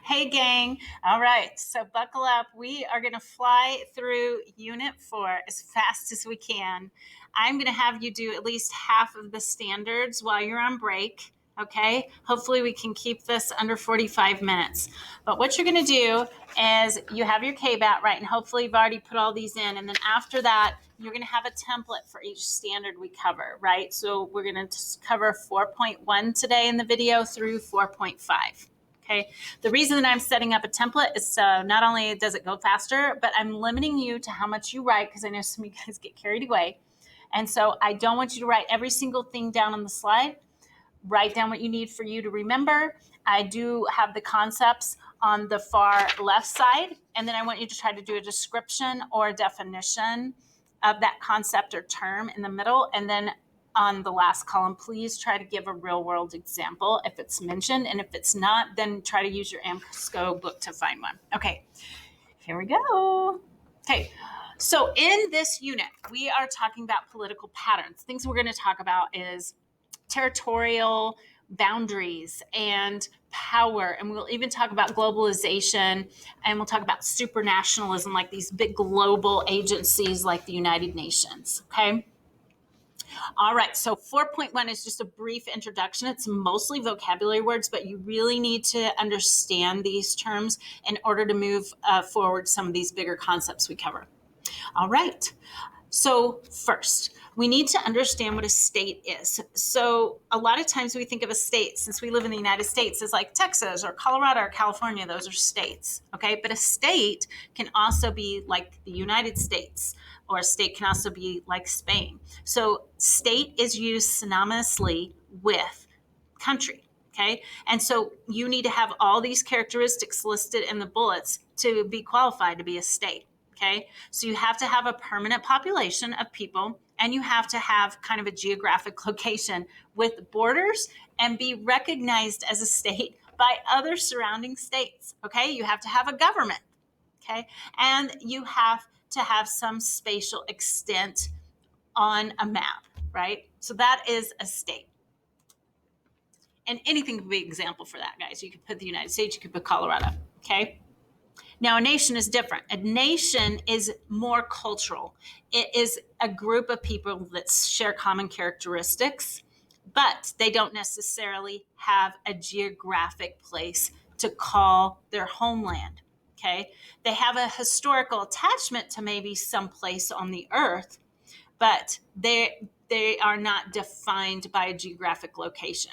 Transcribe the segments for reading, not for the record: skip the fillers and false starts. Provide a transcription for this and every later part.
Hey, gang. All right, so buckle up. We are going to fly through Unit 4 as fast as we can. I'm going to have you do at least half of the standards while you're on break. Okay, hopefully we can keep this under 45 minutes. But what you're going to do is you have your KBAT, right? And hopefully you've already put all these in. And then after that, you're going to have a template for each standard we cover, right? So we're going to cover 4.1 today in the video through 4.5. Okay. The reason that I'm setting up a template is so not only does it go faster, but I'm limiting you to how much you write because I know some of you guys get carried away. And so I don't want you to write every single thing down on the slide. Write down what you need for you to remember. I do have the concepts on the far left side, and then I want you to try to do a description or a definition of that concept or term in the middle, and then on the last column, please try to give a real world example if it's mentioned, and if it's not, then try to use your AMSCO book to find one. Okay, here we go. Okay, so in this unit, we are talking about political patterns. Things we're going to talk about is territorial boundaries and power. And we'll even talk about globalization, and we'll talk about supranationalism, like these big global agencies like the United Nations. Okay. All right. So 4.1 is just a brief introduction. It's mostly vocabulary words, but you really need to understand these terms in order to move forward some of these bigger concepts we cover. All right. So first, we need to understand what a state is. So a lot of times we think of a state, since we live in the United States, as like Texas or Colorado or California. Those are states, okay? But a state can also be like the United States, or a state can also be like Spain. So state is used synonymously with country, okay? And so you need to have all these characteristics listed in the bullets to be qualified to be a state. Okay, so you have to have a permanent population of people, and you have to have kind of a geographic location with borders and be recognized as a state by other surrounding states. Okay, you have to have a government. Okay, and you have to have some spatial extent on a map, right? So that is a state. And anything could be an example for that, guys. You could put the United States, you could put Colorado. Okay. Now, a nation is different. A nation is more cultural. It is a group of people that share common characteristics, but they don't necessarily have a geographic place to call their homeland. Okay. They have a historical attachment to maybe some place on the earth, but they are not defined by a geographic location.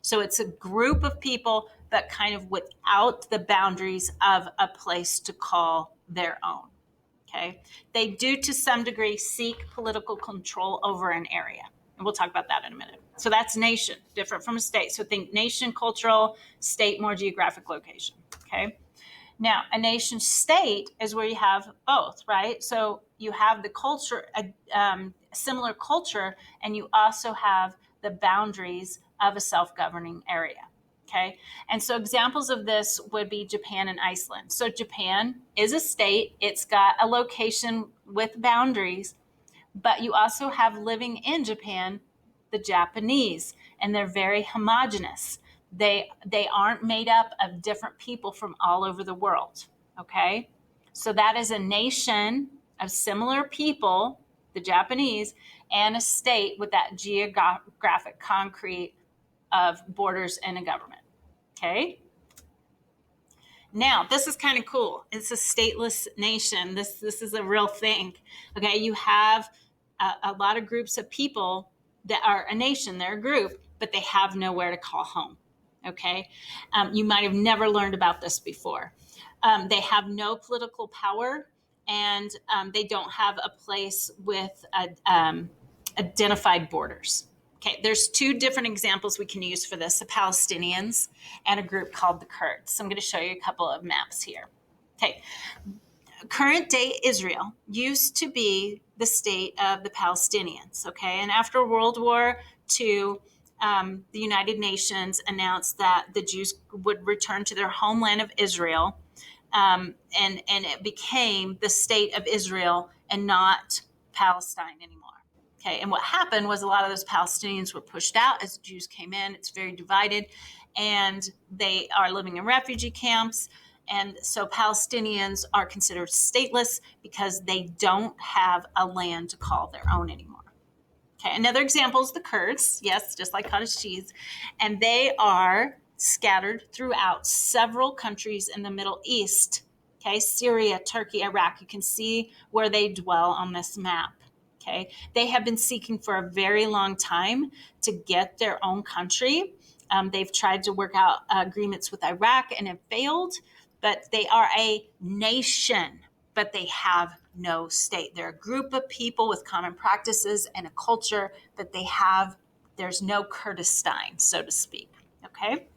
So it's a group of people, but kind of without the boundaries of a place to call their own. Okay. They do to some degree seek political control over an area. And we'll talk about that in a minute. So that's nation, different from a state. So think nation, cultural, state, more geographic location. Okay. Now, a nation state is where you have both, right? So you have the culture, similar culture, and you also have the boundaries of a self-governing area. Okay. And so examples of this would be Japan and Iceland. So Japan is a state, it's got a location with boundaries, but you also have living in Japan the Japanese, and they're very homogenous. They aren't made up of different people from all over the world. Okay. So that is a nation of similar people, the Japanese, and a state with that geographic concrete of borders and a government. Okay. Now, this is kind of cool. It's a stateless nation. This is a real thing. Okay. You have a lot of groups of people that are a nation, they're a group, but they have nowhere to call home. Okay. You might have never learned about this before. They have no political power, and they don't have a place with identified borders. Okay, there's two different examples we can use for this, the Palestinians and a group called the Kurds. So I'm going to show you a couple of maps here. Okay, current day Israel used to be the state of the Palestinians. Okay, and after World War II, the United Nations announced that the Jews would return to their homeland of Israel, and it became the state of Israel and not Palestine anymore. Okay, and what happened was a lot of those Palestinians were pushed out as the Jews came in. It's very divided, and they are living in refugee camps. And so Palestinians are considered stateless because they don't have a land to call their own anymore. Okay, another example is the Kurds. Yes, just like cottage cheese. And they are scattered throughout several countries in the Middle East. Okay, Syria, Turkey, Iraq. You can see where they dwell on this map. Okay, they have been seeking for a very long time to get their own country. They've tried to work out agreements with Iraq and have failed, but they are a nation, but they have no state. They're a group of people with common practices and a culture, but there's no Kurdistan, so to speak. Okay?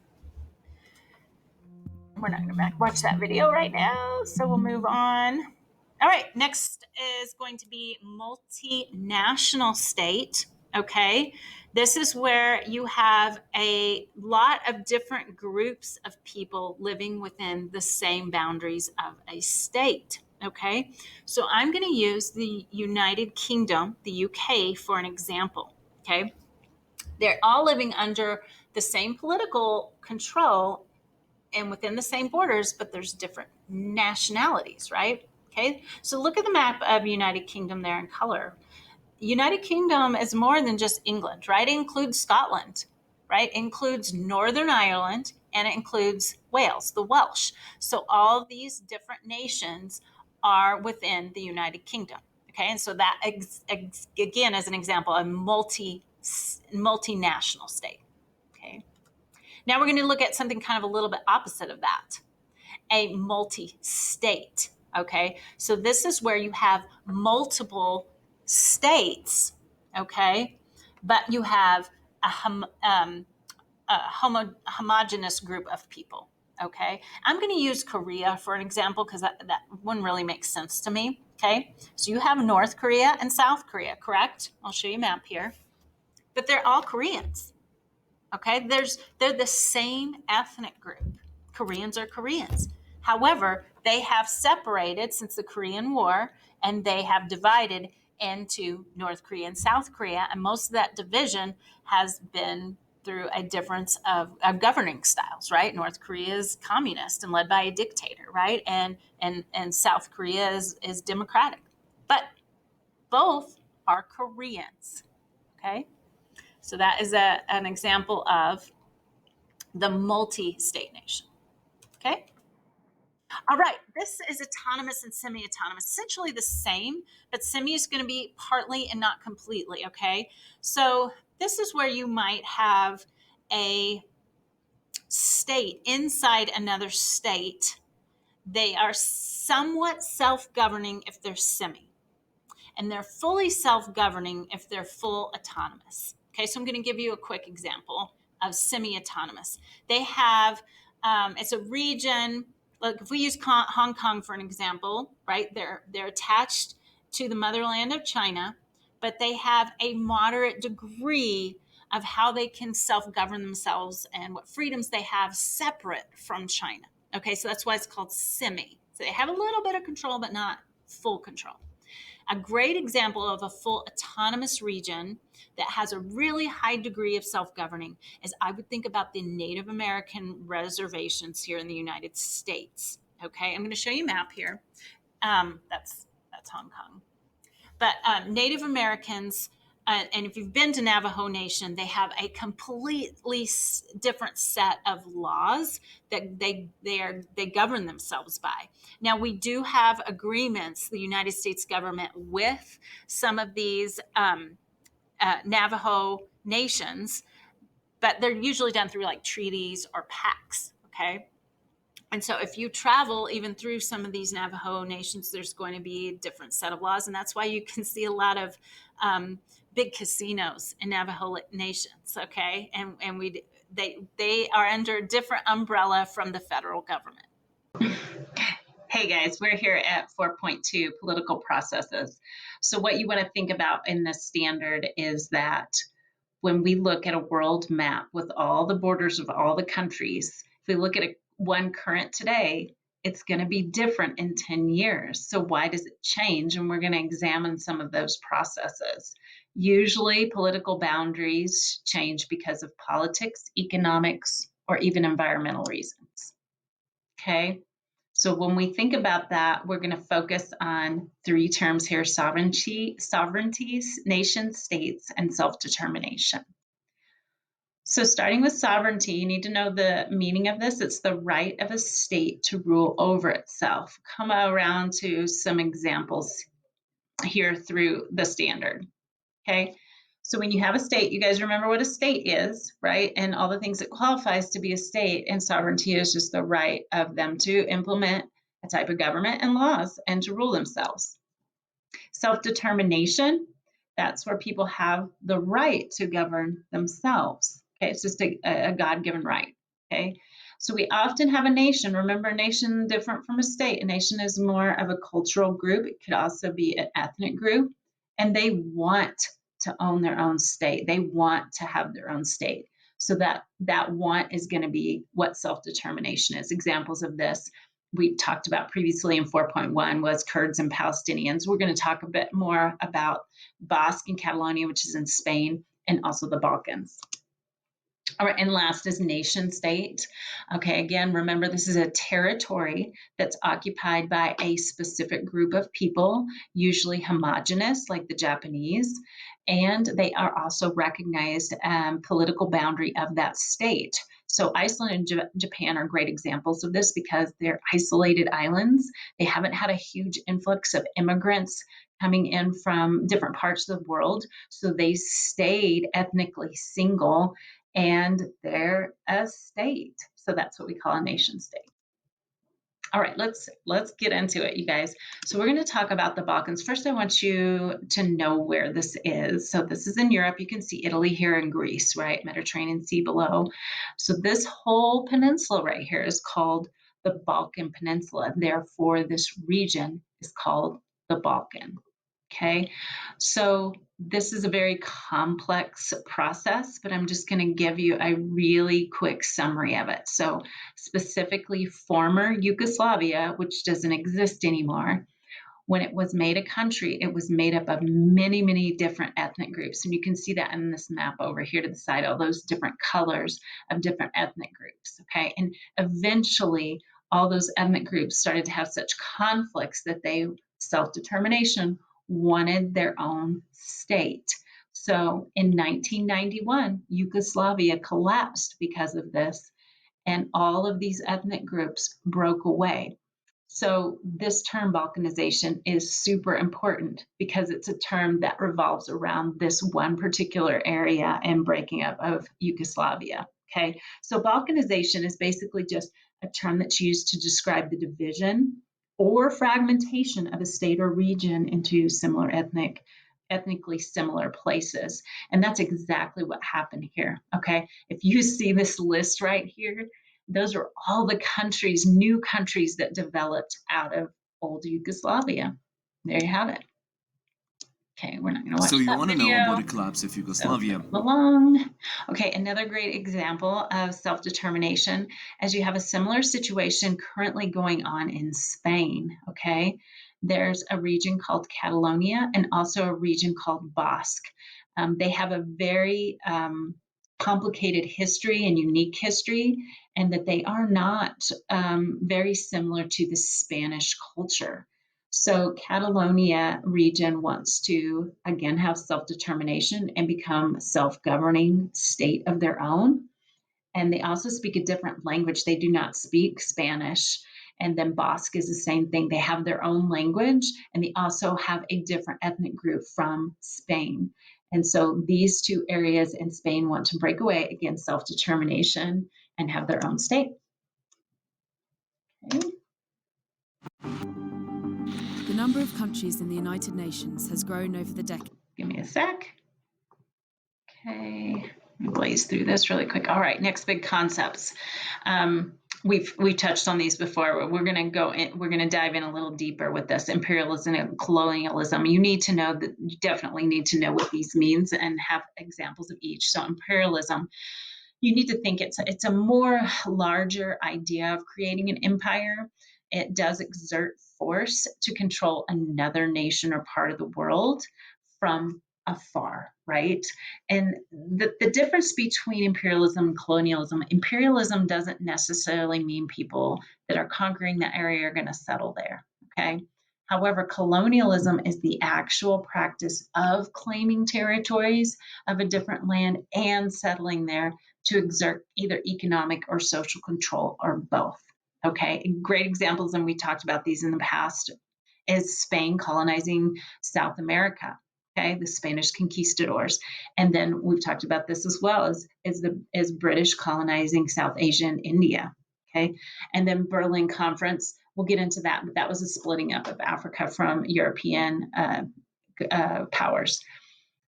We're not going to watch that video right now, so we'll move on. All right, next is going to be multinational state. Okay, this is where you have a lot of different groups of people living within the same boundaries of a state. Okay, so I'm going to use the United Kingdom, the UK, for an example. Okay, they're all living under the same political control and within the same borders, but there's different nationalities, right? Okay, so look at the map of United Kingdom there in color. United Kingdom is more than just England, right? It includes Scotland, right? It includes Northern Ireland, and it includes Wales, the Welsh. So all of these different nations are within the United Kingdom. Okay, and so that again is an example of multinational state. Okay, now we're going to look at something kind of a little bit opposite of that, a multi-state. Okay, so this is where you have multiple states, okay, but you have a homogenous group of people. Okay, I'm going to use Korea for an example because that wouldn't really make sense to me. Okay, so you have North Korea and South Korea, correct? I'll show you a map here, but they're all Koreans. Okay, they're the same ethnic group. Koreans are Koreans. However, they have separated since the Korean War, and they have divided into North Korea and South Korea, and most of that division has been through a difference of governing styles, right? North Korea is communist and led by a dictator, right? And South Korea is democratic. But both are Koreans. Okay? So that is an example of the multi-state nation. Okay? All right, this is autonomous and semi-autonomous, essentially the same, but semi is going to be partly and not completely. Okay, so this is where you might have a state inside another state. They are somewhat self-governing if they're semi, and they're fully self-governing if they're full autonomous. Okay, so I'm going to give you a quick example of semi-autonomous. They have, it's a region, like if we use Hong Kong for an example, right? They're attached to the motherland of China, but they have a moderate degree of how they can self-govern themselves and what freedoms they have separate from China. Okay, so that's why it's called semi. So they have a little bit of control, but not full control. A great example of a full autonomous region that has a really high degree of self-governing is I would think about the Native American reservations here in the United States. Okay, I'm going to show you a map here. That's Hong Kong. But Native Americans, and if you've been to Navajo Nation, they have a completely different set of laws that they govern themselves by. Now, we do have agreements, the United States government, with some of these Navajo nations, but they're usually done through like treaties or pacts. Okay. And so if you travel even through some of these Navajo nations, there's going to be a different set of laws. And that's why you can see a lot of big casinos in Navajo nations. Okay. And they are under a different umbrella from the federal government. Hey guys, we're here at 4.2 political processes. So what you want to think about in this standard is that when we look at a world map with all the borders of all the countries, if we look at one current today, it's going to be different in 10 years. So why does it change? And we're going to examine some of those processes. Usually political boundaries change because of politics, economics, or even environmental reasons. Okay, so when we think about that, we're going to focus on three terms here: sovereignties, nation states, and self-determination. So starting with sovereignty, you need to know the meaning of this. It's the right of a state to rule over itself. Come around to some examples here through the standard. Okay, so when you have a state, you guys remember what a state is, right? And all the things that qualifies to be a state, and sovereignty is just the right of them to implement a type of government and laws and to rule themselves. Self-determination, that's where people have the right to govern themselves. Okay, it's just a God-given right. Okay, so we often have a nation. Remember, a nation different from a state. A nation is more of a cultural group. It could also be an ethnic group, and they want to own their own state. They want to have their own state. So that want is going to be what self-determination is. Examples of this we talked about previously in 4.1 was Kurds and Palestinians. We're going to talk a bit more about Basque and Catalonia, which is in Spain, and also the Balkans. All right, and last is nation state. Okay, again, remember this is a territory that's occupied by a specific group of people, usually homogenous, like the Japanese, and they are also recognized political boundary of that state. So Iceland and Japan are great examples of this because they're isolated islands. They haven't had a huge influx of immigrants coming in from different parts of the world, so they stayed ethnically single, and they're a state. So that's what we call a nation state. All right, let's get into it, you guys. So we're going to talk about the Balkans. First, I want you to know where this is. So this is in Europe. You can see Italy here and Greece, right? Mediterranean Sea below. So this whole peninsula right here is called the Balkan Peninsula. Therefore, this region is called the Balkan. Okay, so this is a very complex process, but I'm just going to give you a really quick summary of it. So specifically former Yugoslavia, which doesn't exist anymore, when it was made a country, it was made up of many, many different ethnic groups. And you can see that in this map over here to the side, all those different colors of different ethnic groups, okay? And eventually, all those ethnic groups started to have such conflicts that they, self-determination, wanted their own state. So in 1991, Yugoslavia collapsed because of this, and all of these ethnic groups broke away. So this term balkanization is super important because it's a term that revolves around this one particular area and breaking up of Yugoslavia. Okay, so balkanization is basically just a term that's used to describe the division or fragmentation of a state or region into ethnically similar places. And that's exactly what happened here. Okay, if you see this list right here, those are all the countries, new countries that developed out of old Yugoslavia. There you have it. Okay, we're not going to watch that video. So you want to know about the collapse of Yugoslavia. Along. Okay, another great example of self-determination, as you have a similar situation currently going on in Spain, okay? There's a region called Catalonia and also a region called Basque. They have a very complicated history and unique history, and that they are not very similar to the Spanish culture. So Catalonia region wants to, again, have self-determination and become a self-governing state of their own. And they also speak a different language. They do not speak Spanish. And then Basque is the same thing. They have their own language, and they also have a different ethnic group from Spain. And so these two areas in Spain want to break away, again, self-determination, and have their own state. Okay. The number of countries in the United Nations has grown over the decades. Give me a sec. Okay, let me blaze through this really quick. All right, next big concepts. We've touched on these before. We're going to dive in a little deeper with this. Imperialism and colonialism. You need to know that, you definitely need to know what these means and have examples of each. So imperialism, you need to think it's a more larger idea of creating an empire. It does exert force to control another nation or part of the world from afar, right? And the difference between imperialism and imperialism doesn't necessarily mean people that are conquering that area are going to settle there, okay? However, colonialism is the actual practice of claiming territories of a different land and settling there to exert either economic or social control or both. Okay, great examples, and we talked about these in the past, is Spain colonizing South America. Okay, the Spanish conquistadors, and then we've talked about this as well as British colonizing South Asia and India. Okay, and then Berlin Conference. We'll get into that, but that was a splitting up of Africa from European powers.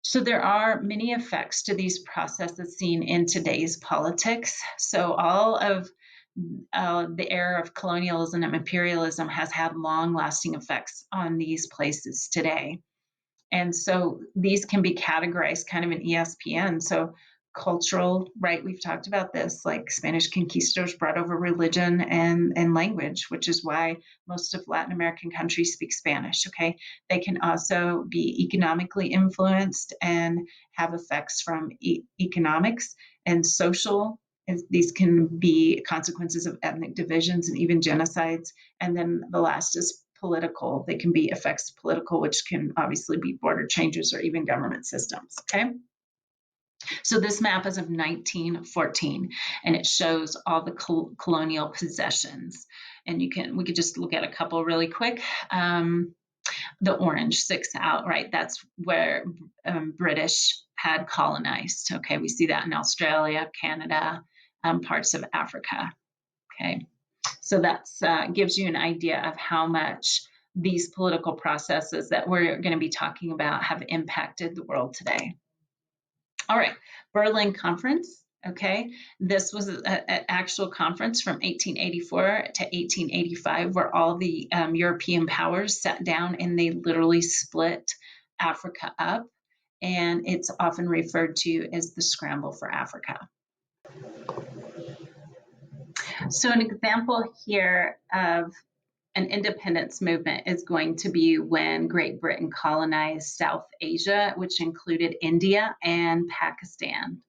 So there are many effects to these processes seen in today's politics. So all of the era of colonialism and imperialism has had long-lasting effects on these places today. And so these can be categorized kind of in ESPN. So cultural, right? We've talked about this, like Spanish conquistadors brought over religion and language, which is why most of Latin American countries speak Spanish, okay? They can also be economically influenced and have effects from economics and social. These can be consequences of ethnic divisions and even genocides. And then the last is political. They can be effects political, which can obviously be border changes or even government systems, okay? So this map is of 1914, and it shows all the colonial possessions. And we could just look at a couple really quick. The orange sticks out, right? That's where British had colonized. Okay, we see that in Australia, Canada, parts of Africa. Okay, so that's gives you an idea of how much these political processes that we're going to be talking about have impacted the world today. All right, Berlin Conference. Okay, this was an actual conference from 1884 to 1885 where all the European powers sat down and they literally split Africa up. And it's often referred to as the scramble for Africa. So an example here of an independence movement is going to be when Great Britain colonized South Asia, which included India and Pakistan.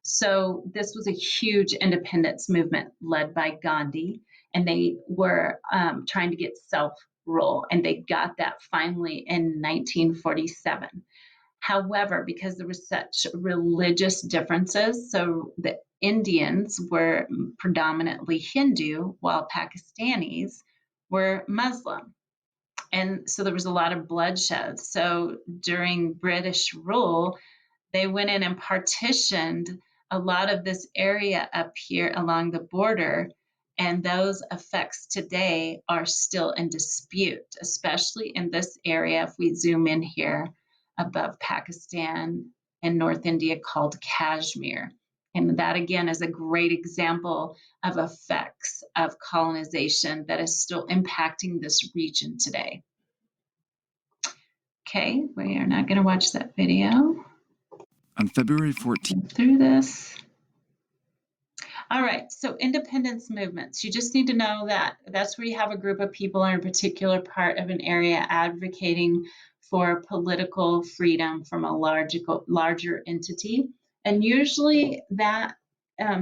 So this was a huge independence movement led by Gandhi, and they were trying to get self-rule, and they got that finally in 1947. However, because there were such religious differences, so the Indians were predominantly Hindu, while Pakistanis were Muslim. And so there was a lot of bloodshed. So during British rule, they went in and partitioned a lot of this area up here along the border. And those effects today are still in dispute, especially in this area. If we zoom in here above Pakistan and North India called Kashmir. And that again is a great example of effects of colonization that is still impacting this region today. Okay, we are not going to watch that video. On February 14th. Through this. All right, so independence movements. You just need to know that that's where you have a group of people in a particular part of an area advocating for political freedom from a larger entity. And usually that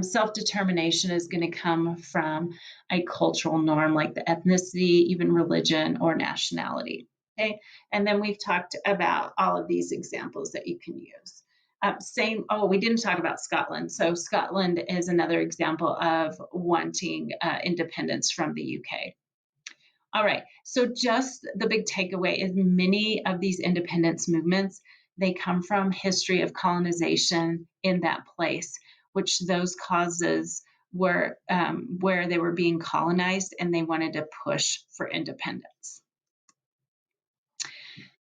self-determination is going to come from a cultural norm like the ethnicity, even religion or nationality. Okay, and then we've talked about all of these examples that you can use. We didn't talk about Scotland. So Scotland is another example of wanting independence from the UK. All right, so just the big takeaway is many of these independence movements, they come from history of colonization in that place, which those causes were where they were being colonized and they wanted to push for independence.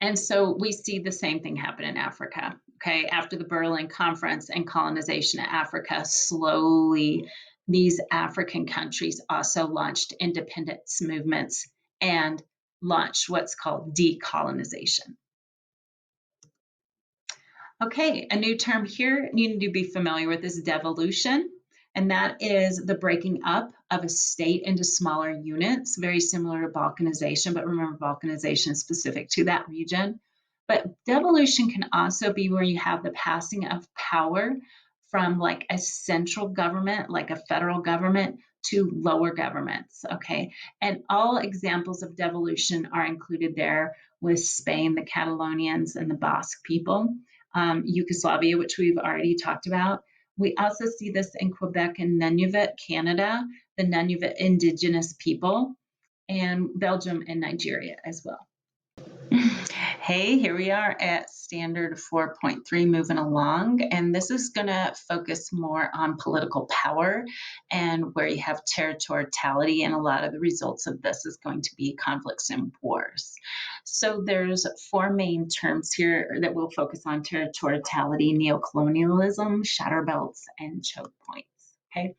And so we see the same thing happen in Africa. Okay, after the Berlin Conference and colonization of Africa, slowly these African countries also launched independence movements and launched what's called decolonization. Okay, a new term here you need to be familiar with is devolution, and that is the breaking up of a state into smaller units, very similar to balkanization, but remember balkanization is specific to that region. But devolution can also be where you have the passing of power from like a central government, like a federal government, to lower governments. Okay. And all examples of devolution are included there with Spain, the Catalonians, and the Basque people, Yugoslavia, which we've already talked about. We also see this in Quebec and Nunavut, Canada, the Nunavut Indigenous people, and Belgium and Nigeria as well. Hey, here we are at standard 4.3 moving along, and this is going to focus more on political power and where you have territoriality, and a lot of the results of this is going to be conflicts and wars. So there's four main terms here that we'll focus on: territoriality, neocolonialism, shadow belts, and choke points. Okay.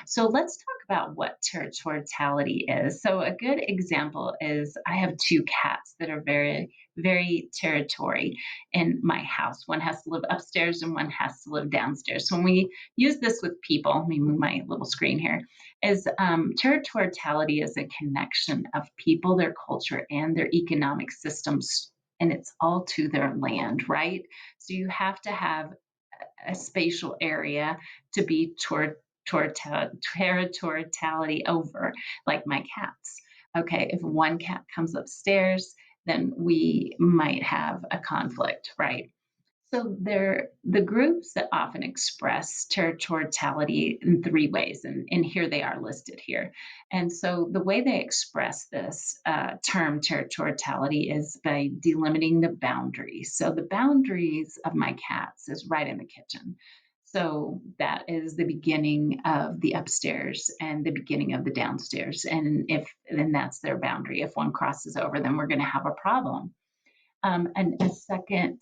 So let's talk about what territoriality is. So a good example is I have two cats that are very, very territory in my house. One has to live upstairs and one has to live downstairs. So when we use this with people, let me move my little screen here, is territoriality is a connection of people, their culture, and their economic systems, and it's all to their land, right? So you have to have a spatial area to be territoriality over, like my cats. Okay, if one cat comes upstairs, then we might have a conflict, right? So they're the groups that often express territoriality in three ways, and here they are listed here. And so the way they express this term territoriality is by delimiting the boundaries. So the boundaries of my cats is right in the kitchen. So that is the beginning of the upstairs and the beginning of the downstairs. And then that's their boundary. If one crosses over, then we're going to have a problem. And a second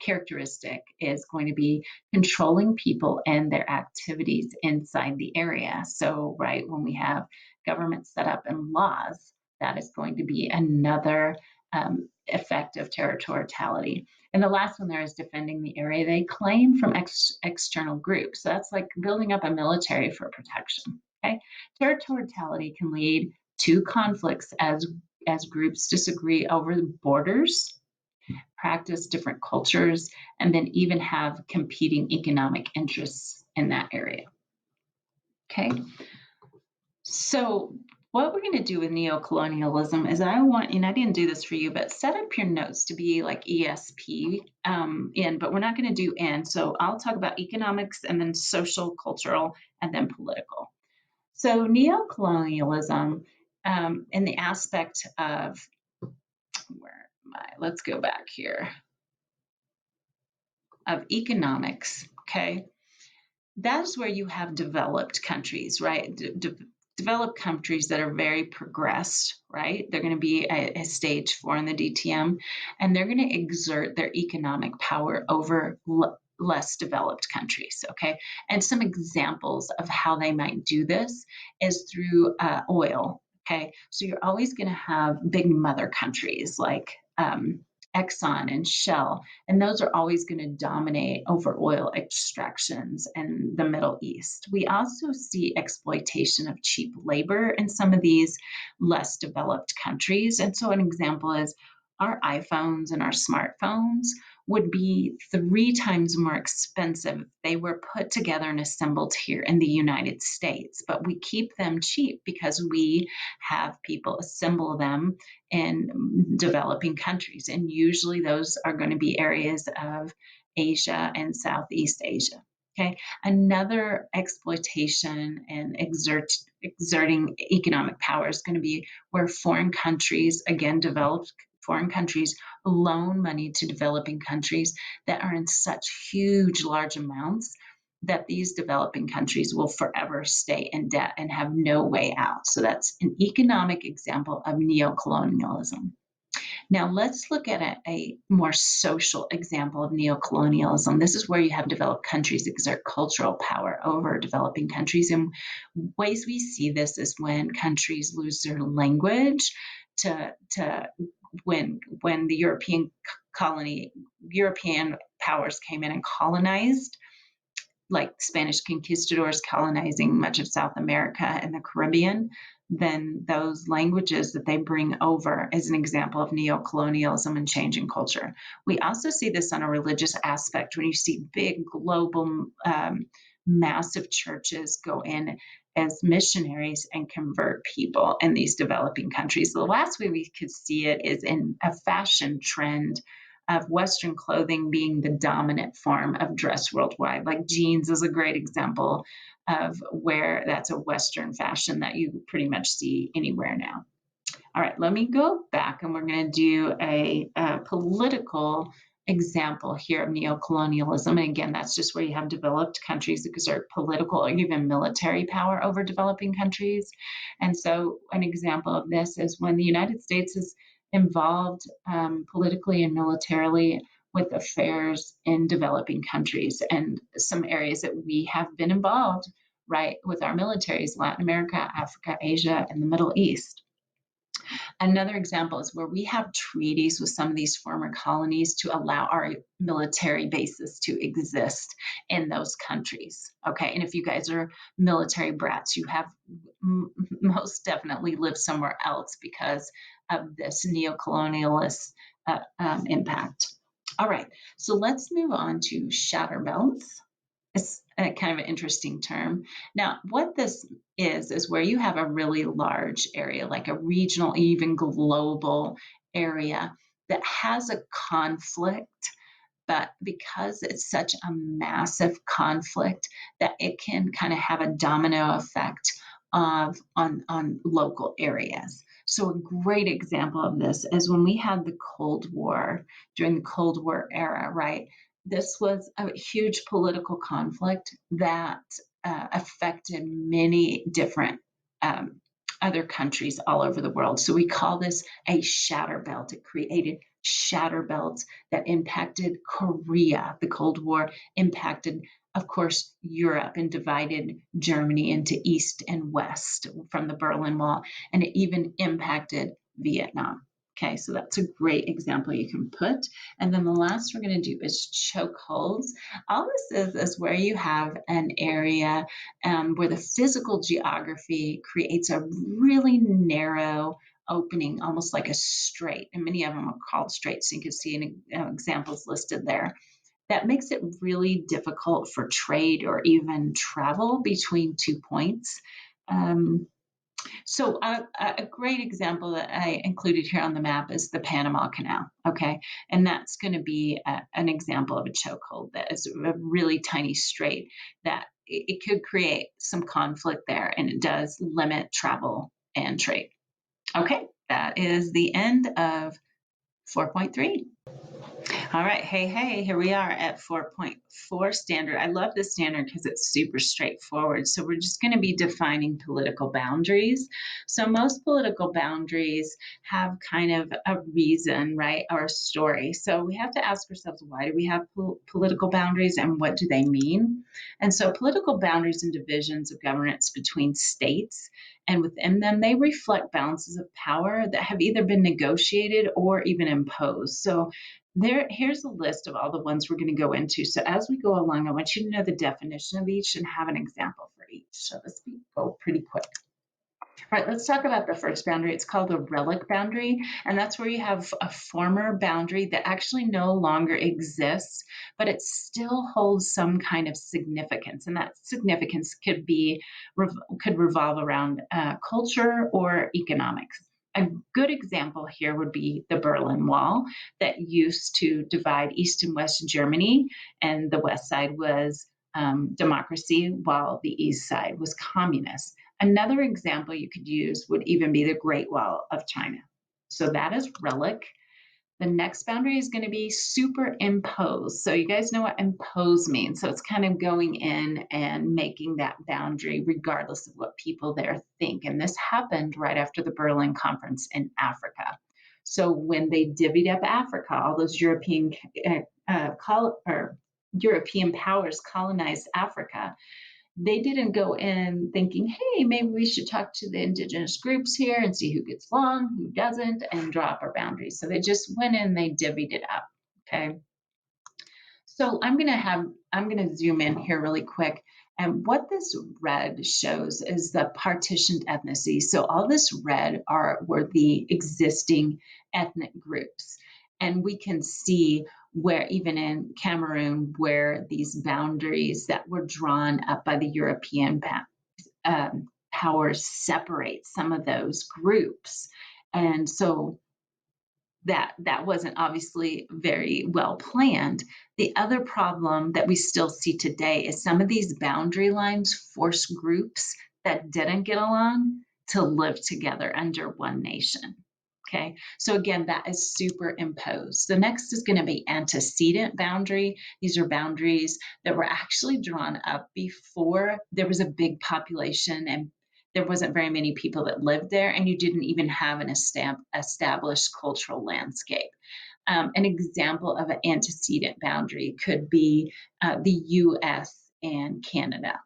characteristic is going to be controlling people and their activities inside the area. So, right, when we have government set up and laws, that is going to be another effect of territoriality. And the last one there is defending the area they claim from external groups. So that's like building up a military for protection. Okay, territoriality can lead to conflicts as groups disagree over the borders, practice different cultures, and then even have competing economic interests in that area. Okay, so what we're going to do with neocolonialism is I want, and I didn't do this for you, but set up your notes to be like ESP in, but we're not going to do in. So I'll talk about economics and then social, cultural, and then political. So neocolonialism in the aspect of, where am I? Let's go back here, of economics, okay? That's where you have developed countries, right? Developed countries that are very progressed, right? They're going to be a stage 4 in the DTM, and they're going to exert their economic power over less developed countries, okay? And some examples of how they might do this is through oil, okay? So you're always going to have big mother countries like Exxon and Shell, and those are always going to dominate over oil extractions in the Middle East. We also see exploitation of cheap labor in some of these less developed countries. And so an example is our iPhones and our smartphones would be 3 times more expensive if they were put together and assembled here in the United States. But we keep them cheap because we have people assemble them in developing countries. And usually those are going to be areas of Asia and Southeast Asia. Okay, another exploitation and exerting economic power is going to be where foreign countries, again, developed foreign countries, loan money to developing countries that are in such huge, large amounts that these developing countries will forever stay in debt and have no way out. So that's an economic example of neocolonialism. Now let's look at a more social example of neocolonialism. This is where you have developed countries exert cultural power over developing countries. And ways we see this is when countries lose their language to when the European powers came in and colonized, like Spanish conquistadors colonizing much of South America and the Caribbean. than those languages that they bring over as an example of neocolonialism and changing culture. We also see this on a religious aspect when you see big global massive churches go in as missionaries and convert people in these developing countries. The last way we could see it is in a fashion trend of Western clothing being the dominant form of dress worldwide. Like jeans is a great example of where that's a Western fashion that you pretty much see anywhere now. All right, let me go back and we're going to do a political example here of neocolonialism. And again, that's just where you have developed countries that exert political or even military power over developing countries. And so an example of this is when the United States is involved politically and militarily with affairs in developing countries and some areas that we have been involved, right, with our militaries, Latin America, Africa, Asia, and the Middle East. Another example is where we have treaties with some of these former colonies to allow our military bases to exist in those countries. Okay, and if you guys are military brats, you have most definitely lived somewhere else because of this neocolonialist impact. All right, so let's move on to shatter belts. It's a kind of an interesting term. Now, what this is where you have a really large area, like a regional, even global area that has a conflict, but because it's such a massive conflict that it can kind of have a domino effect on local areas. So a great example of this is when we had the Cold War, during the Cold War era, right? This was a huge political conflict that affected many different other countries all over the world. So we call this a shatter belt. It created shatter belts that impacted Korea. The Cold War impacted, of course, Europe and divided Germany into East and West from the Berlin Wall, and it even impacted Vietnam. Okay, so that's a great example you can put. And then the last we're going to do is chokeholds. All this is where you have an area where the physical geography creates a really narrow opening, almost like a strait. And many of them are called straits, so you can see examples listed there. That makes it really difficult for trade or even travel between 2 points. So a great example that I included here on the map is the Panama Canal, okay? And that's going to be an example of a chokehold that is a really tiny strait that it could create some conflict there, and it does limit travel and trade. Okay, that is the end of 4.3. All right, hey, here we are at 4.4 standard. I love this standard because it's super straightforward. So we're just going to be defining political boundaries. So most political boundaries have kind of a reason, right, or a story. So we have to ask ourselves, why do we have political boundaries and what do they mean? And so political boundaries and divisions of governance between states and within them, they reflect balances of power that have either been negotiated or even imposed. So here's a list of all the ones we're going to go into. So as we go along, I want you to know the definition of each and have an example for each. So let's go pretty quick. All right, let's talk about the first boundary. It's called a relic boundary, and that's where you have a former boundary that actually no longer exists, but it still holds some kind of significance, and that significance could revolve around culture or economics. A good example here would be the Berlin Wall that used to divide East and West Germany, and the West side was democracy, while the East side was communist. Another example you could use would even be the Great Wall of China. So that is relic. The next boundary is going to be superimposed. So you guys know what impose means. So it's kind of going in and making that boundary regardless of what people there think. And this happened right after the Berlin Conference in Africa. So when they divvied up Africa, all those European powers colonized Africa. They didn't go in thinking, hey, maybe we should talk to the indigenous groups here and see who gets along, who doesn't, and draw up our boundaries. So they just went in, they divvied it up, okay? So I'm gonna zoom in here really quick And what this red shows is the partitioned ethnicity. So all this red were the existing ethnic groups. And we can see where even in Cameroon, where these boundaries that were drawn up by the European powers separate some of those groups. And so that wasn't obviously very well planned. The other problem that we still see today is some of these boundary lines force groups that didn't get along to live together under one nation. Okay, so again, that is superimposed. The next is going to be antecedent boundary. These are boundaries that were actually drawn up before there was a big population and there wasn't very many people that lived there, and you didn't even have an established cultural landscape. An example of an antecedent boundary could be the US and Canada.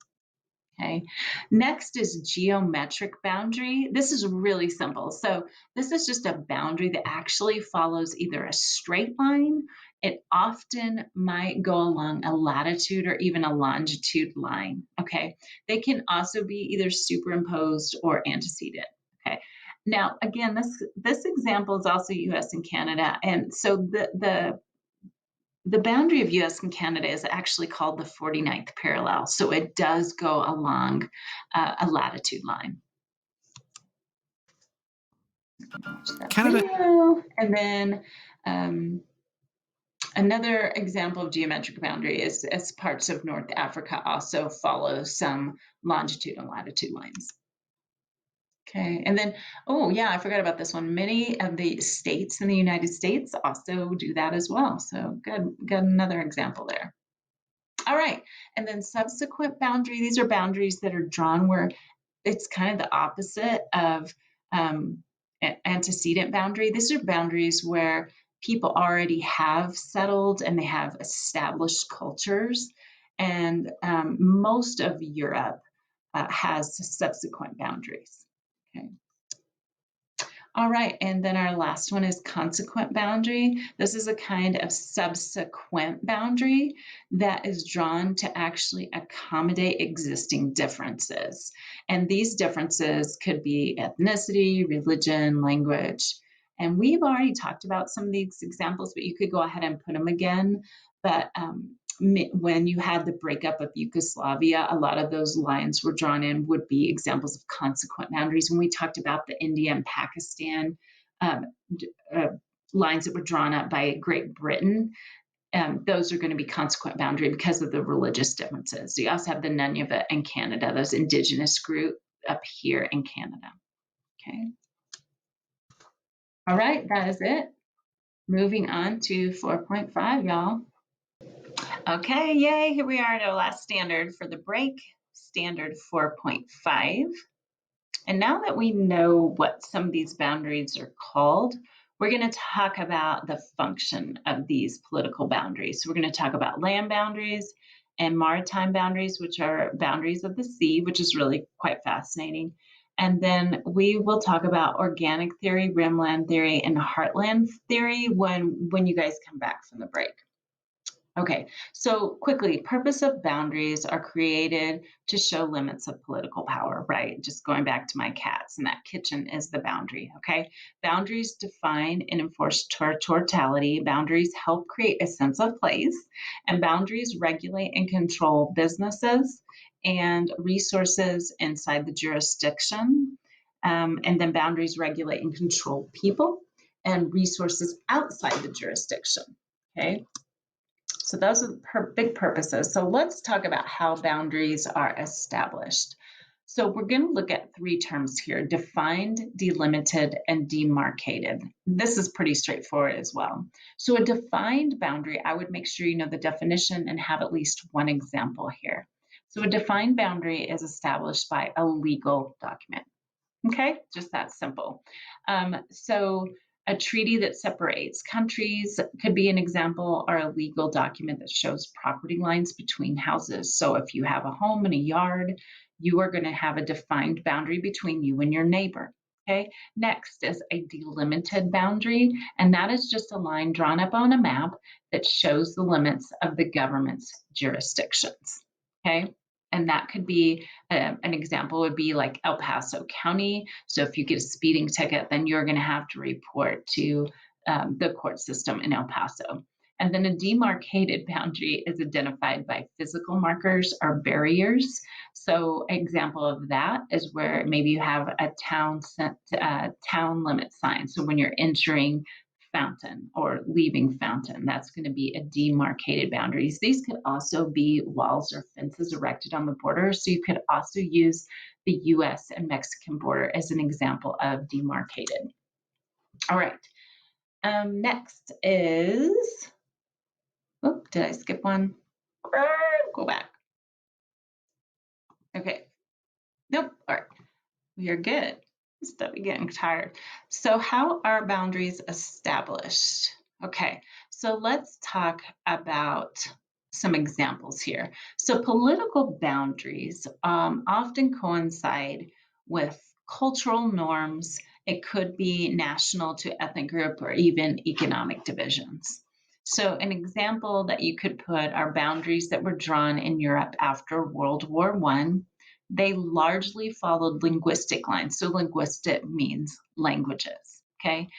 Okay. Next is geometric boundary. This is really simple. So this is just a boundary that actually follows either a straight line. It often might go along a latitude or even a longitude line. Okay. They can also be either superimposed or antecedent. Okay. Now, again, this example is also US and Canada. And so the boundary of US and Canada is actually called the 49th parallel. So it does go along a latitude line. Canada. Video. And then another example of geometric boundary is as parts of North Africa also follow some longitude and latitude lines. Okay, and then, oh yeah, I forgot about this one. Many of the states in the United States also do that as well. So good, another example there. All right, and then subsequent boundary, these are boundaries that are drawn where it's kind of the opposite of antecedent boundary. These are boundaries where people already have settled and they have established cultures. And most of Europe has subsequent boundaries. Okay. All right, and then our last one is consequent boundary. This is a kind of subsequent boundary that is drawn to actually accommodate existing differences. And these differences could be ethnicity, religion, language. And we've already talked about some of these examples, but you could go ahead and put them again. But when you had the breakup of Yugoslavia, a lot of those lines were drawn in would be examples of consequent boundaries. When we talked about the India and Pakistan lines that were drawn up by Great Britain, those are going to be consequent boundary because of the religious differences. So you also have the Nunavut in Canada, those indigenous group up here in Canada. Okay. All right, that is it. Moving on to 4.5, y'all. Okay, yay, here we are at our last standard for the break, standard 4.5. And now that we know what some of these boundaries are called, we're going to talk about the function of these political boundaries. So we're going to talk about land boundaries and maritime boundaries, which are boundaries of the sea, which is really quite fascinating. And then we will talk about organic theory, rimland theory, and heartland theory when you guys come back from the break. Okay, so quickly, purpose of boundaries are created to show limits of political power, right? Just going back to my cats, and that kitchen is the boundary, okay? Boundaries define and enforce territoriality. Boundaries help create a sense of place, and boundaries regulate and control businesses and resources inside the jurisdiction. And then boundaries regulate and control people and resources outside the jurisdiction, okay? So those are the big purposes. So let's talk about how boundaries are established. So we're going to look at three terms here: defined, delimited, and demarcated. This is pretty straightforward as well. So a defined boundary, I would make sure you know the definition and have at least one example here. So a defined boundary is established by a legal document. Okay, just that simple. So a treaty that separates countries could be an example, or a legal document that shows property lines between houses. So if you have a home and a yard, you are going to have a defined boundary between you and your neighbor. Okay, next is a delimited boundary, and that is just a line drawn up on a map that shows the limits of the government's jurisdictions. Okay. And that could be an example would be like El Paso County. So if you get a speeding ticket, then you're going to have to report to the court system in El Paso. And then a demarcated boundary is identified by physical markers or barriers. So an example of that is where maybe you have a town limit sign. So when you're entering Fountain or leaving Fountain, that's going to be a demarcated boundaries. These could also be walls or fences erected on the border. So you could also use the US and Mexican border as an example of demarcated. All right. Next is, oh, did I skip one? Go back. Okay. Nope. All right. We are good. Stop getting tired. So how are boundaries established? Okay, so let's talk about some examples here. So political boundaries often coincide with cultural norms. It could be national to ethnic group or even economic divisions. So an example that you could put are boundaries that were drawn in Europe after World War I. They largely followed linguistic lines. So linguistic means languages, okay?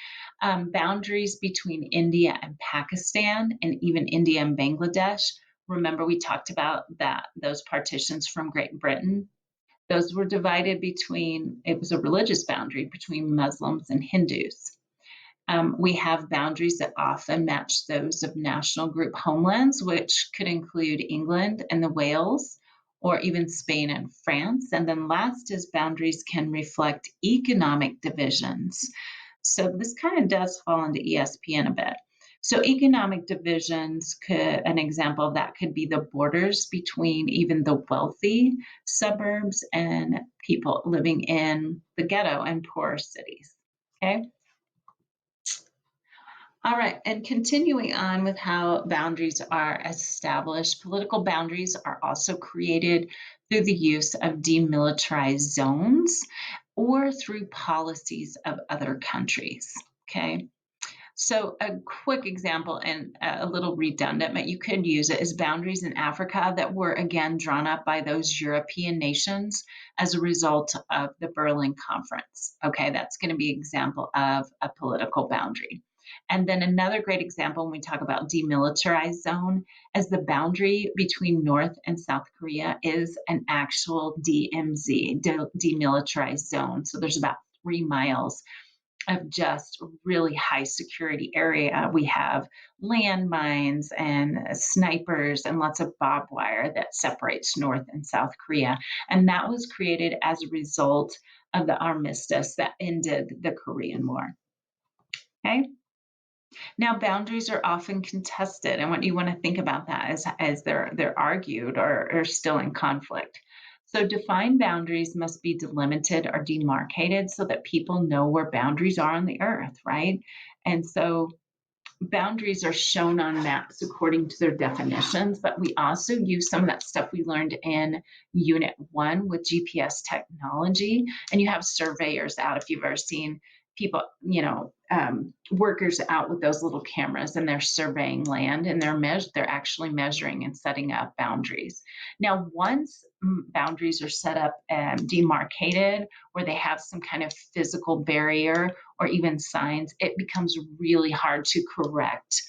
Boundaries between India and Pakistan and even India and Bangladesh. Remember we talked about those partitions from Great Britain. Those were divided between, it was a religious boundary between Muslims and Hindus. We have boundaries that often match those of national group homelands, which could include England and the Wales, or even Spain and France. And then last is boundaries can reflect economic divisions. So this kind of does fall into ESPN a bit. So economic divisions an example of that could be the borders between even the wealthy suburbs and people living in the ghetto and poorer cities, okay? All right, and continuing on with how boundaries are established, political boundaries are also created through the use of demilitarized zones or through policies of other countries, okay? So a quick example and a little redundant, but you could use it, is boundaries in Africa that were again drawn up by those European nations as a result of the Berlin Conference. Okay, that's going to be an example of a political boundary. And then another great example when we talk about demilitarized zone as the boundary between North and South Korea is an actual DMZ, demilitarized zone. So there's about 3 miles of just really high security area. We have landmines and snipers and lots of barbed wire that separates North and South Korea. And that was created as a result of the armistice that ended the Korean War. Okay. Now, boundaries are often contested, and what you want to think about that as they're argued or still in conflict. So defined boundaries must be delimited or demarcated so that people know where boundaries are on the earth, right? And so boundaries are shown on maps according to their definitions, but we also use some of that stuff we learned in Unit 1 with GPS technology. And you have surveyors out if you've ever seen people, workers out with those little cameras and they're surveying land and they're actually measuring and setting up boundaries. Now, once boundaries are set up and demarcated, where they have some kind of physical barrier or even signs, it becomes really hard to correct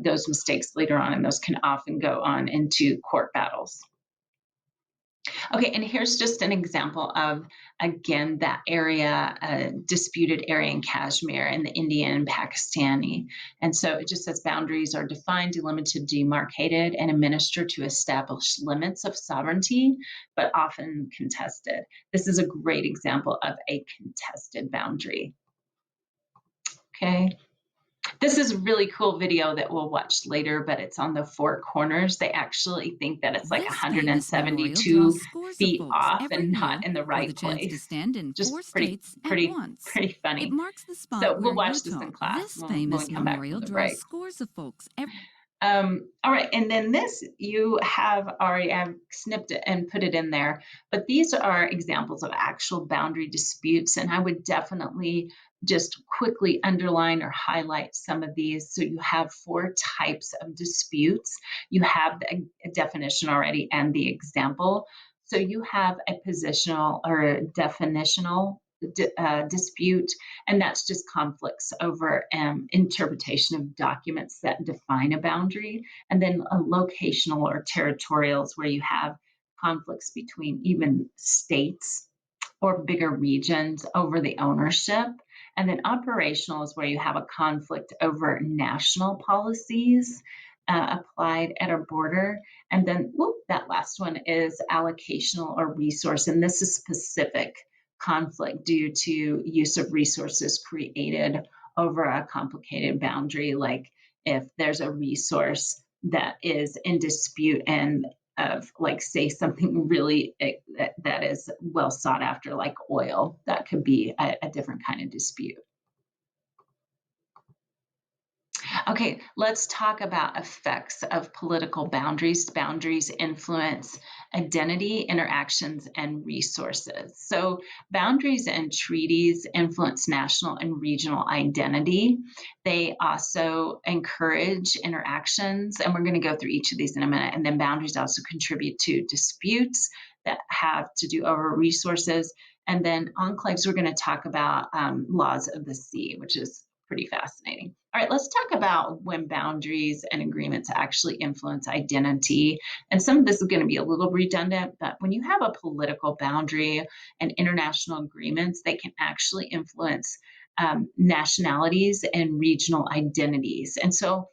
those mistakes later on, and those can often go on into court battles. Okay, and here's just an example of, again, that area, disputed area in Kashmir and the Indian and Pakistani. And so it just says boundaries are defined, delimited, demarcated, and administered to establish limits of sovereignty, but often contested. This is a great example of a contested boundary. Okay. This is a really cool video that we'll watch later, but it's on the Four Corners. They actually think that it's like This famous memorial 172 draws scores of feet folks off every and not year in the for the right chance to place. stand in Just 4 pretty, states at pretty, once. pretty It funny. marks the spot So we'll where watch this Utah, in class this when we famous come back memorial, from the draws break. scores of folks every. All right, and then this you have already, I've snipped it and put it in there, but these are examples of actual boundary disputes, and I would definitely just quickly underline or highlight some of these. So you have 4 types of disputes. You have the definition already and the example. So you have a positional or a definitional dispute, and that's just conflicts over interpretation of documents that define a boundary. And then a locational or territorials, where you have conflicts between even states or bigger regions over the ownership. And then operational is where you have a conflict over national policies applied at a border. And then that last one is allocational or resource. And this is specific conflict due to use of resources created over a complicated boundary, like if there's a resource that is in dispute and of, like, say something really that is well sought after, like oil, that could be a different kind of dispute. Okay, let's talk about effects of political boundaries. Boundaries influence identity, interactions, and resources. So boundaries and treaties influence national and regional identity. They also encourage interactions, and we're going to go through each of these in a minute. And then boundaries also contribute to disputes that have to do over resources. And then enclaves, we're going to talk about laws of the sea, which is pretty fascinating. All right, let's talk about when boundaries and agreements actually influence identity. And some of this is going to be a little redundant, but when you have a political boundary and international agreements, they can actually influence nationalities and regional identities. And so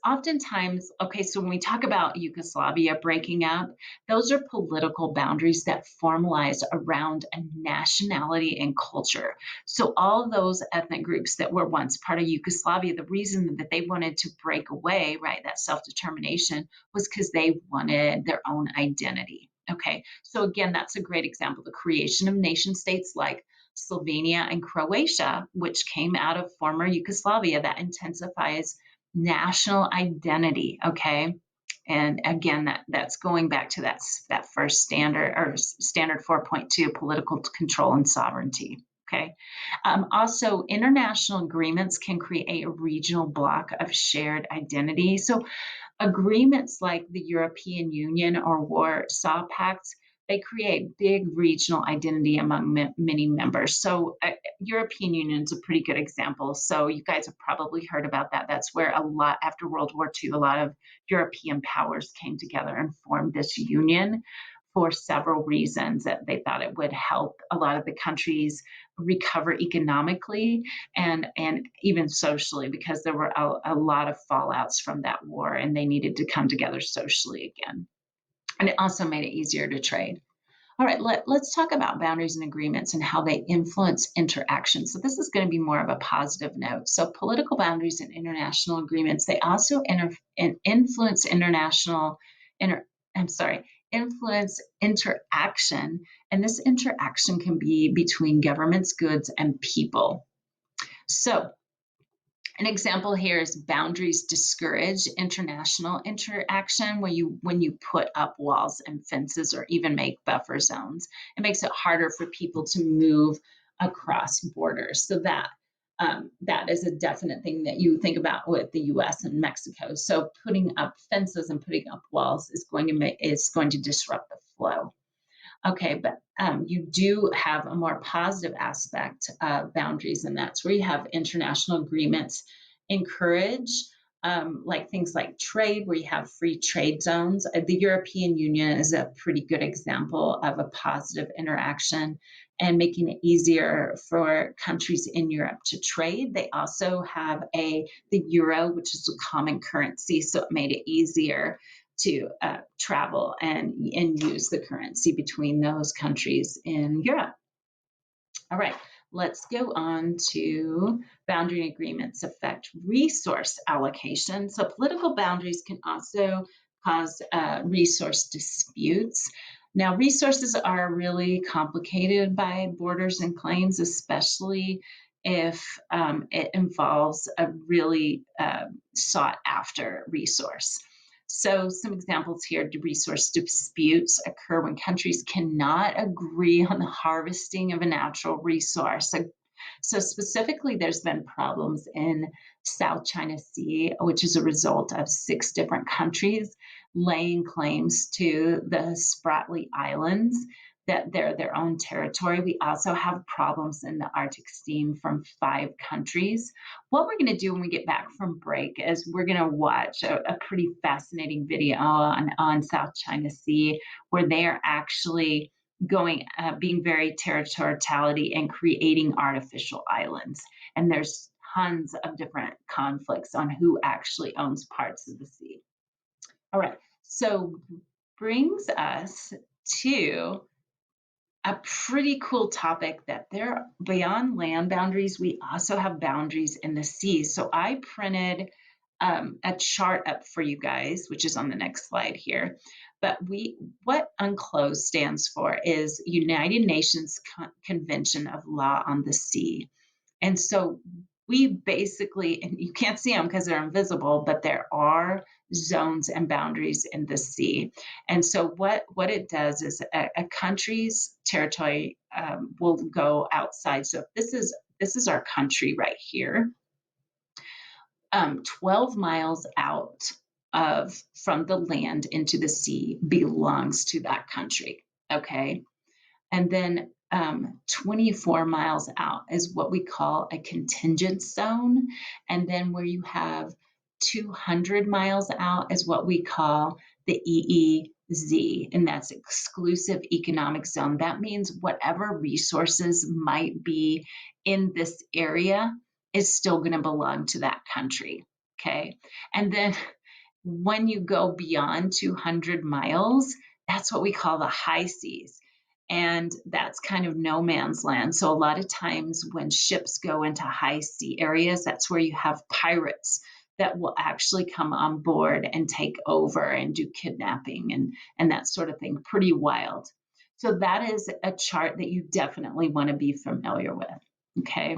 oftentimes, okay, so when we talk about Yugoslavia breaking up, those are political boundaries that formalize around a nationality and culture. So all those ethnic groups that were once part of Yugoslavia, the reason that they wanted to break away, right, that self-determination, was because they wanted their own identity. Okay, so again, that's a great example, the creation of nation states like Slovenia and Croatia, which came out of former Yugoslavia, that intensifies national identity. Okay, and again, that's going back to that first standard, or standard 4.2, political control and sovereignty. Okay, also international agreements can create a regional block of shared identity. So agreements like the European Union or Warsaw Pact, they create big regional identity among many members. So European Union is a pretty good example. So you guys have probably heard about that. That's where a lot, after World War II, a lot of European powers came together and formed this union for several reasons. That they thought it would help a lot of the countries recover economically and even socially, because there were a lot of fallouts from that war, and they needed to come together socially again. And it also made it easier to trade. All right, let's talk about boundaries and agreements and how they influence interaction. So this is going to be more of a positive note. So political boundaries and international agreements, they also influence influence interaction. And this interaction can be between governments, goods, and people. So an example here is boundaries discourage international interaction. When you put up walls and fences or even make buffer zones, it makes it harder for people to move across borders. So that is a definite thing that you think about with the U.S. and Mexico. So putting up fences and putting up walls is going to disrupt the flow. Okay, but you do have a more positive aspect of boundaries, and that's where you have international agreements encourage, like things like trade, where you have free trade zones. The European Union is a pretty good example of a positive interaction and making it easier for countries in Europe to trade. They also have the euro, which is a common currency, so it made it easier to travel and use the currency between those countries in Europe. All right, let's go on to boundary agreements affect resource allocation. So political boundaries can also cause resource disputes. Now, resources are really complicated by borders and claims, especially if it involves a really sought after resource. So some examples here: resource disputes occur when countries cannot agree on the harvesting of a natural resource. So specifically, there's been problems in South China Sea, which is a result of 6 different countries laying claims to the Spratly Islands, that they're their own territory. We also have problems in the Arctic steam from 5 countries. What we're going to do when we get back from break is we're going to watch a pretty fascinating video on South China Sea, where they are actually being very territoriality and creating artificial islands. And there's tons of different conflicts on who actually owns parts of the sea. All right, so brings us to a pretty cool topic, that there beyond land boundaries, we also have boundaries in the sea. So I printed a chart up for you guys, which is on the next slide here. But what UNCLOS stands for is United Nations Convention of Law on the Sea. And so we basically, and you can't see them because they're invisible, but there are zones and boundaries in the sea. And so what it does is a country's territory will go outside. So this is our country right here. 12 miles out from the land into the sea belongs to that country. Okay. And then 24 miles out is what we call a contingent zone. And then where you have 200 miles out is what we call the EEZ, and that's exclusive economic zone. That means whatever resources might be in this area is still going to belong to that country. Okay. And then when you go beyond 200 miles, that's what we call the high seas. And that's kind of no man's land. So a lot of times when ships go into high sea areas, that's where you have pirates that will actually come on board and take over and do kidnapping and that sort of thing. Pretty wild. So that is a chart that you definitely want to be familiar with. Okay.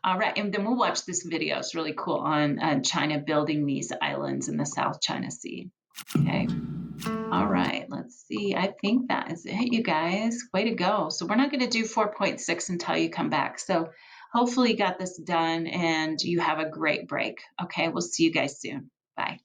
All right, and then we'll watch this video. It's really cool on China building these islands in the South China Sea. Okay. All right, let's see. I think that is it, you guys. Way to go. So we're not going to do 4.6 until you come back. So hopefully you got this done and you have a great break. Okay, we'll see you guys soon. Bye.